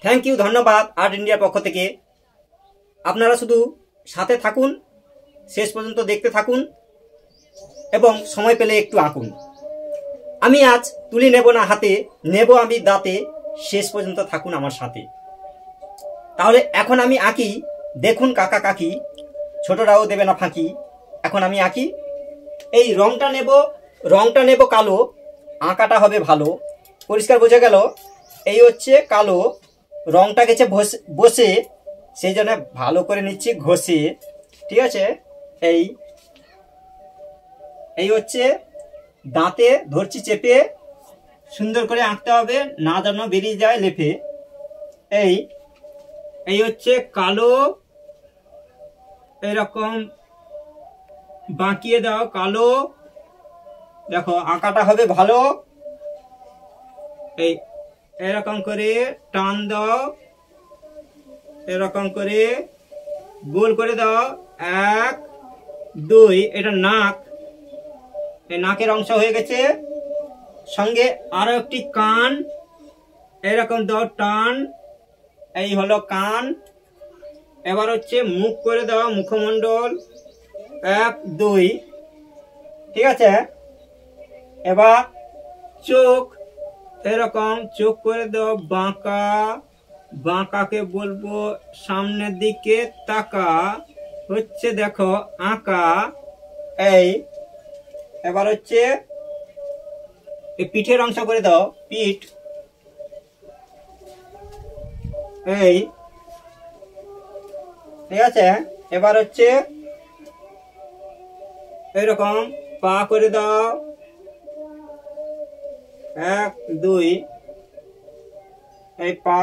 Thank you, ধন্যবাদ art ইন্ডিয়ার পক্ষ থেকে। আপনারা শুধু সাথে থাকুন, শেষ পর্যন্ত দেখতে থাকুন এবং সময় পেলে একটু আঁকুন। আমি আজ তুলি নেব না হাতে, নেব আমি দাঁতে, শেষ পর্যন্ত থাকুন আমার সাথে। তাহলে এখন আমি আঁকি, দেখুন কাকা কাকি, ছোটরাও দেবে না ফাঁকি। এখন আমি আঁকি। এই রংটা নেব কালো, আঁকাটা হবে ভালো। পরিষ্কার বোঝা গেল? এই হচ্ছে কালো, রংটা গেছে বসে, সেই জন্য ভালো করে নিচ্ছি ঘষে। ঠিক আছে? এই হচ্ছে দাঁতে ধরছি চেপে, সুন্দর করে আঁকতে হবে, না যেন বেরিয়ে যায় লেফে। এই হচ্ছে কালো, এরকম বাঁকিয়ে দাও কালো, দেখো আঁকাটা হবে ভালো। এরকম করে টান দাও, এরকম করে গোল করে দাও, 1 2। এটা নাক, এই নাকের অংশ হয়ে গেছে। সঙ্গে আরো একটি কান, এরকম দাও টান, এই হলো কান। এবার হচ্ছে মুখ করে দাও, মুখমণ্ডল, 1 2। ঠিক আছে? এবার চোখ, এরকম চোখ করে দাও বাঁকা, বাঁকাকে বলবো সামনের দিকে তাকা, হচ্ছে দেখো আঁকা। এবার হচ্ছে এই পিঠের অংশ করে দাও, পিঠ। ঠিক আছে? এবার হচ্ছে এরকম পা করে দাও, 1 2। এই পা,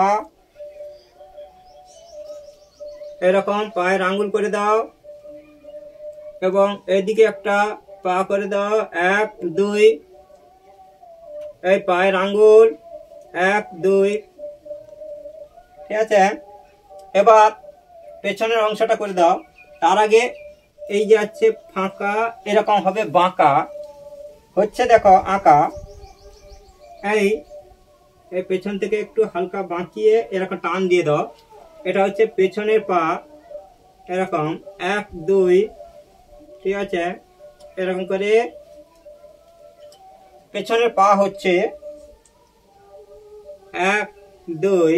এরকম পায়ের আঙ্গুল করে দাও এবং এইদিকে একটা পা করে দাও, 1 2। এই পায়ের আঙ্গুল, 1 2। ঠিক আছে? এবার পেছনের অংশটা করে দাও। তার আগে এই যে আছে ফাঁকা, এরকম হবে বাঁকা, হচ্ছে দেখো আঁকা। এই পেছন থেকে একটু হালকা বাঁকিয়ে এরকম টান দিয়ে দাও। এটা হচ্ছে পেছনের পা, এরকম 1 2। ঠিক আছে? এরকম করে পেছনের পা হচ্ছে 1 2।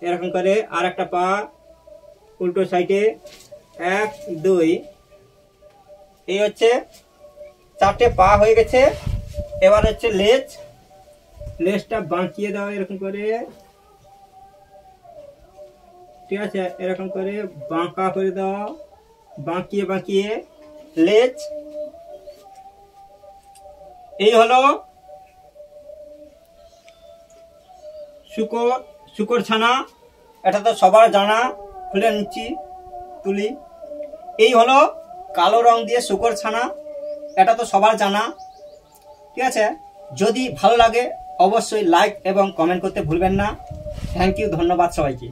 এরকম করে আর একটা পা উল্টো সাইডে, 1 2। এই হচ্ছে 4টে পা হয়ে গেছে। এবার হচ্ছে লেজটা বাঁকিয়ে দাও এরকম করে। ঠিক আছে? এরকম করে বাঁকা করে দাও, বাঁকিয়ে বাঁকিয়ে লেজ। এই হলো শুকর ছানা। এটা তো সবার জানা, খুলে নিচ্ছি তুলি। এই হলো কালো রং দিয়ে শুকর ছানা, এটা তো সবার জানা। ঠিক আছে? যদি ভালো লাগে অবশ্যই লাইক এবং কমেন্ট করতে ভুলবেন না। থ্যাংক ইউ, ধন্যবাদ সবাইকে।